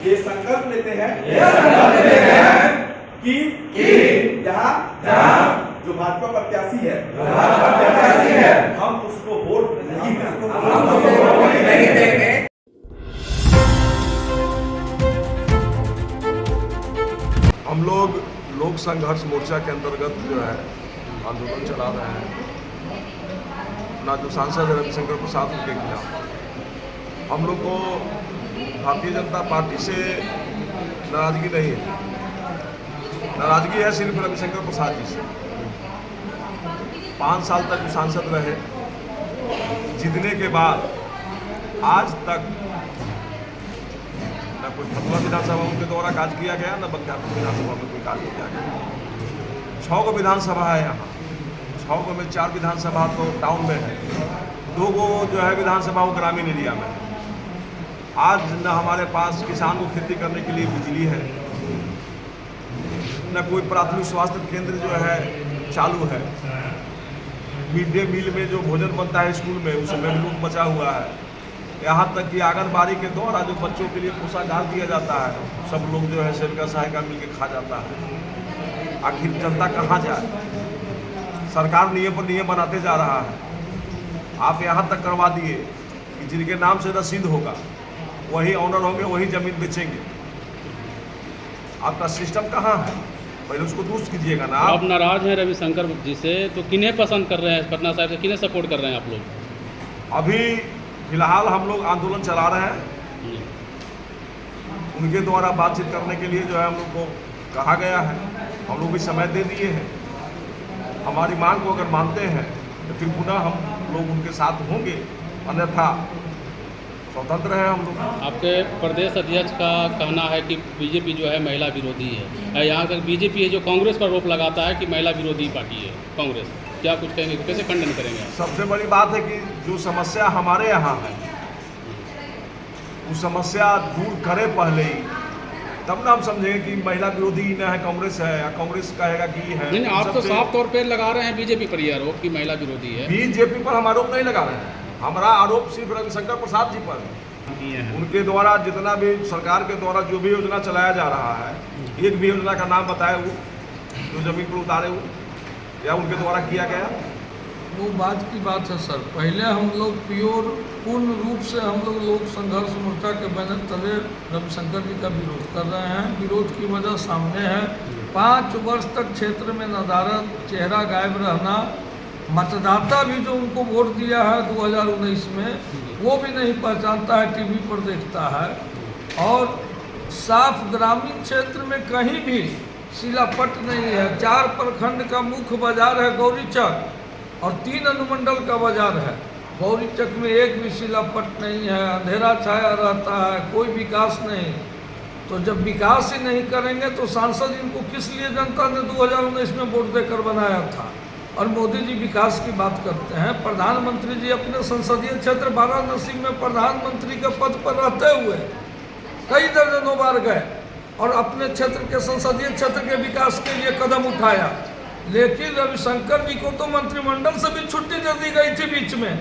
ये संकल्प लेते हैं कि जहाँ जो भाजपा प्रत्याशी है हम उसको वोट नहीं देंगे। हम लोग लोक संघर्ष मोर्चा के अंतर्गत जो है आंदोलन चला रहे हैं अपना जो सांसद है रविशंकर प्रसाद के खिलाफ। हम लोग को भारतीय जनता पार्टी से नाराजगी नहीं है, नाराजगी है सिर्फ रविशंकर प्रसाद जी से। 5 साल तक जो सांसद रहे, जीतने के बाद आज तक न कोई फतवा विधानसभा उनके द्वारा कार्य किया गया, न बख्तियारपुर विधानसभा में कोई कार्य किया गया। 6 गो विधानसभा है यहाँ, 6 गो में 4 विधानसभा तो टाउन में है, 2 गो जो है विधानसभा वो ग्रामीण एरिया में है। आज न हमारे पास किसान को खेती करने के लिए बिजली है, न कोई प्राथमिक स्वास्थ्य केंद्र जो है चालू है। मिड डे मील में जो भोजन बनता है स्कूल में उसमें भी लूट मचा हुआ है। यहाँ तक कि आंगनबाड़ी के द्वारा जो बच्चों के लिए पोषाहार दिया जाता है, सब लोग जो है सेविका सहायिका मिल के खा जाता है। आखिर जनता कहाँ जाए? सरकार नियम पर नियम बनाते जा रहा है। आप यहाँ तक करवा दिए कि जिनके नाम से रसीद होगा वही ऑनर होंगे, वही जमीन बेचेंगे। आपका सिस्टम कहाँ है? पहले उसको दुरुस्त कीजिएगा ना। आप नाराज हैं रविशंकर जी से, तो किन्हें पसंद कर रहे हैं? पटना साहिब से किन्हें सपोर्ट कर रहे हैं आप लोग? अभी फिलहाल हम लोग आंदोलन चला रहे हैं। उनके द्वारा बातचीत करने के लिए जो है हम लोग को कहा गया है, हम लोग भी समय दे दिए हैं। हमारी मांग को अगर मानते हैं तो फिर पुनः हम लोग उनके साथ होंगे, अन्यथा स्वतंत्र है हम लोग। आपके प्रदेश अध्यक्ष का कहना है कि बीजेपी जो है महिला विरोधी है। यहाँ तक बीजेपी है जो कांग्रेस पर रोप लगाता है कि महिला विरोधी पार्टी है कांग्रेस। क्या कुछ कहेंगे, कैसे खंडन करेंगे? सबसे बड़ी बात है कि जो समस्या हमारे यहाँ है उस समस्या दूर करे पहले ही, तब ना हम समझेंगे कि महिला विरोधी न है कांग्रेस है, या कांग्रेस कहेगा कि है। नहीं, आप तो साफ तौर पर लगा रहे हैं बीजेपी पर ये आरोप कि महिला विरोधी है। बीजेपी पर हम आरोप नहीं लगा रहे हैं, हमारा आरोप सिर्फ रविशंकर प्रसाद जी पर है। उनके द्वारा जितना भी सरकार के द्वारा जो भी योजना चलाया जा रहा है, एक भी योजना का नाम बताए वो जो जमीन पर उतारे वो या उनके द्वारा किया गया, वो बात की बात है सर। पहले हम लोग पूर्ण रूप से हम लोग लोक संघर्ष मोर्चा के बैनर तले रविशंकर जी का विरोध कर रहे हैं। विरोध की वजह सामने है। 5 वर्ष तक क्षेत्र में नदारद, चेहरा गायब रहना, मतदाता भी जो उनको वोट दिया है 2019 में वो भी नहीं पहचानता है, टीवी पर देखता है। और साफ ग्रामीण क्षेत्र में कहीं भी शिलापट नहीं है। 4 प्रखंड का मुख्य बाजार है गौरीचक और 3 अनुमंडल का बाजार है। गौरीचक में एक भी शिलापट नहीं है, अंधेरा छाया रहता है, कोई विकास नहीं। तो जब विकास ही नहीं करेंगे तो सांसद इनको किस लिए जनता ने 2019 में वोट देकर बनाया था? और मोदी जी विकास की बात करते हैं। प्रधानमंत्री जी अपने संसदीय क्षेत्र वाराणसी में प्रधानमंत्री के पद पर रहते हुए कई दर्जनों बार गए और अपने क्षेत्र के संसदीय क्षेत्र के विकास के लिए कदम उठाया। लेकिन रविशंकर जी को तो मंत्रिमंडल से भी छुट्टी दे दी गई थी बीच में,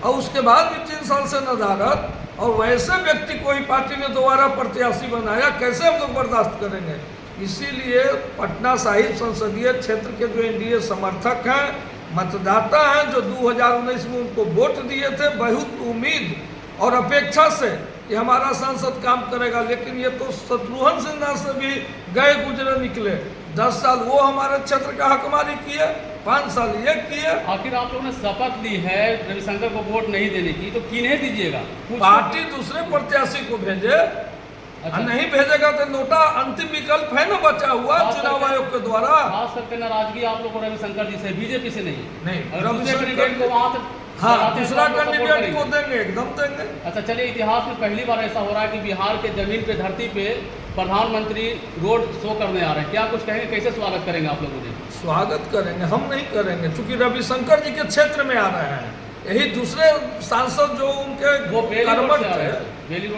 और उसके बाद भी 3 साल से नदारद। और वैसे व्यक्ति को ही पार्टी ने दोबारा प्रत्याशी बनाया, कैसे हम लोग बर्दाश्त करेंगे? इसीलिए पटना साहिब संसदीय क्षेत्र के जो एनडीए समर्थक हैं, मतदाता हैं, जो 2019 में उनको वोट दिए थे बहुत उम्मीद और अपेक्षा से कि हमारा सांसद काम करेगा, लेकिन ये तो शत्रुघ्न सिन्हा से भी गए गुजरे निकले। 10 साल वो हमारे क्षेत्र का हकमारी किए, 5 साल ये किए। आखिर आप लोगों ने शपथ ली है रविशंकर को वोट नहीं देने की, तो किन्हें दीजिएगा? पार्टी दूसरे प्रत्याशी को भेजे। अच्छा। नहीं भेजेगा तो नोटा अंतिम विकल्प है ना बचा हुआ चुनाव आयोग के द्वारा। खास करके नाराजगी आप लोग को रविशंकर जी से, बीजेपी से नहीं। रविशंकर को वहाँ से दूसरा कैंडिडेट को देंगे, एकदम देंगे। अच्छा, चलिए, इतिहास में पहली बार ऐसा हो रहा है कि बिहार के जमीन पे, धरती पे प्रधानमंत्री रोड शो करने आ रहे हैं। क्या कुछ कहेंगे, कैसे स्वागत करेंगे आप लोगों ने? स्वागत करेंगे, हम नहीं करेंगे, क्योंकि रविशंकर जी के क्षेत्र में आ रहे हैं। यही दूसरे सांसद जो उनके वो बेली रोड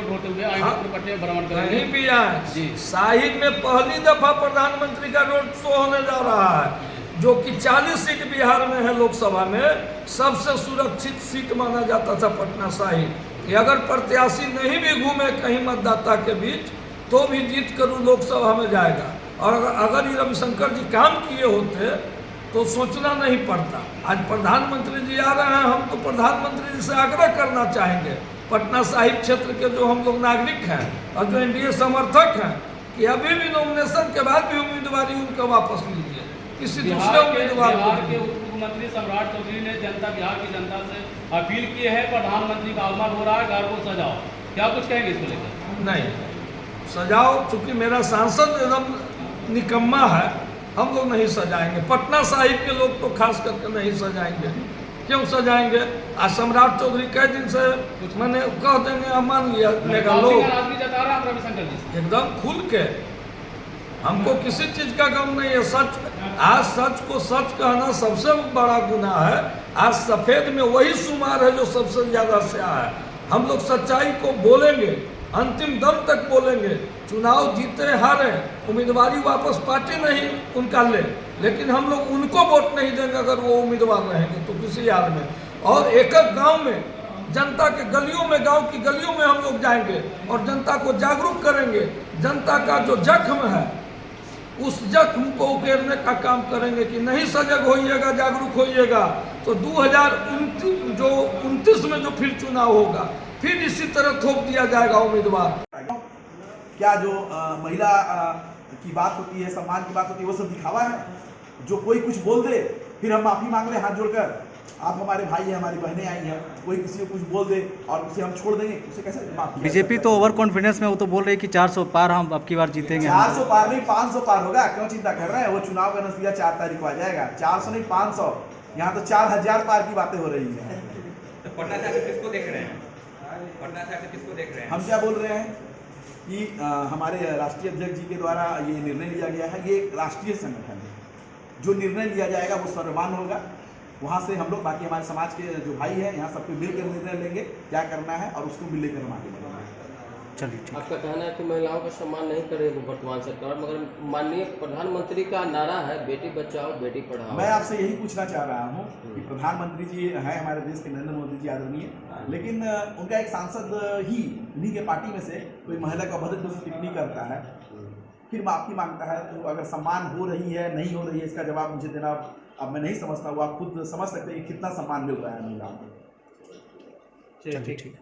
होते हुए पटने में भ्रमण करेंगे। कहीं भी आए, साहिब में पहली दफा प्रधानमंत्री का रोड शो होने जा रहा है, जो कि 40 सीट बिहार में है लोकसभा में। सबसे सुरक्षित सीट माना जाता था पटना साहिब। अगर प्रत्याशी नहीं भी घूमे कहीं मतदाता के बीच तो भी जीत कर वो लोकसभा में जाएगा। और अगर ये रविशंकर जी काम किए होते तो सोचना नहीं पड़ता। आज प्रधानमंत्री जी आ रहे हैं, हम तो प्रधानमंत्री जी से आग्रह करना चाहेंगे, पटना साहिब क्षेत्र के जो हम लोग नागरिक हैं और जो एनडीए समर्थक हैं, कि अभी भी नॉमिनेशन के बाद भी उम्मीदवारी उनका वापस लीजिए, किसी दूसरे उम्मीदवार को बिहार के उप मुख्यमंत्री सम्राट चौधरी ने बिहार की जनता से अपील की है, प्रधानमंत्री का आगमन हो रहा है, घर को सजाओ, क्या कुछ कहेंगे इसको लेकर? नहीं सजाओ, चूंकि मेरा सांसद एकदम निकम्मा है, हम लोग नहीं सजाएंगे। पटना साहिब के लोग तो खास करके नहीं सजाएंगे। क्यों सजाएंगे? आज सम्राट चौधरी कई दिन से मैंने कह देंगे, मान लिया लोग जता रहा है रविशंकर जी एकदम खुल के। हमको किसी चीज का गम नहीं है। सच, आज सच को सच कहना सबसे बड़ा गुनाह है। आज सफेद में वही शुमार है जो सबसे ज्यादा स्याह है। हम लोग सच्चाई को बोलेंगे, अंतिम दम तक बोलेंगे। चुनाव जीते हारे, उम्मीदवारी वापस पार्टी नहीं उनका ले, लेकिन हम लोग उनको वोट नहीं देंगे अगर वो उम्मीदवार रहेंगे तो किसी हाल में। और एक एक गांव में, जनता के गलियों में, गांव की गलियों में हम लोग जाएंगे और जनता को जागरूक करेंगे। जनता का जो जख्म है उस जख्म को उकेरने का काम करेंगे कि नहीं सजग होइएगा, जागरूक होइएगा तो 2029 में जो फिर चुनाव होगा, फिर इसी तरह थोप दिया जाएगा उम्मीदवार। क्या जो महिला की बात होती है, सम्मान की बात होती है, वो सब दिखावा है? जो कोई कुछ बोल दे फिर हम माफी मांग रहे हाथ जोड़कर, आप हमारे भाई हैं, हमारी बहनें आई हैं, कोई किसी को कुछ बोल दे और उसे हम छोड़ देंगे, उसे कैसे माफ किया? बीजेपी तो ओवर कॉन्फिडेंस में, वो तो बोल रही है कि 400 पार हम अब की बार जीतेंगे। 400 पार नहीं 500 पार होगा, क्यों चिंता कर रहे हैं? वो चुनाव का नतीजा 4 तारीख को आ जाएगा। 400 नहीं 500, यहाँ तो 4000 पार की बातें हो रही है। तो पटना से किसको देख रहे हैं? पटना से किसको देख रहे हैं? हम क्या बोल रहे हैं कि हमारे राष्ट्रीय अध्यक्ष जी के द्वारा ये निर्णय लिया गया है, ये एक राष्ट्रीय संगठन है, जो निर्णय लिया जाएगा वो सर्वमान्य होगा। वहाँ से हम लोग बाकी हमारे समाज के जो भाई हैं यहाँ सबको मिलकर निर्णय लेंगे क्या करना है और उसको भी लेकर हम आगे बढ़ेंगे। चलिए ठीक। आपका कहना है कि महिलाओं का सम्मान नहीं कर रही है वर्तमान सरकार, मगर माननीय प्रधानमंत्री का नारा है बेटी बचाओ बेटी पढ़ाओ। मैं आपसे यही पूछना चाह रहा हूँ कि प्रधानमंत्री जी हैं हमारे देश के, नरेंद्र मोदी जी आदरणीय, लेकिन उनका एक सांसद ही उन्हीं के पार्टी में से कोई महिला का अभद्र टिप्पणी करता है, फिर माफी मांगता है। तो अगर सम्मान हो रही है नहीं हो रही है इसका जवाब मुझे देना अब मैं नहीं समझता हूँ। आप खुद समझ सकते हैं कि कितना सम्मान मिल रहा है महिलाओं को। चलिए ठीक।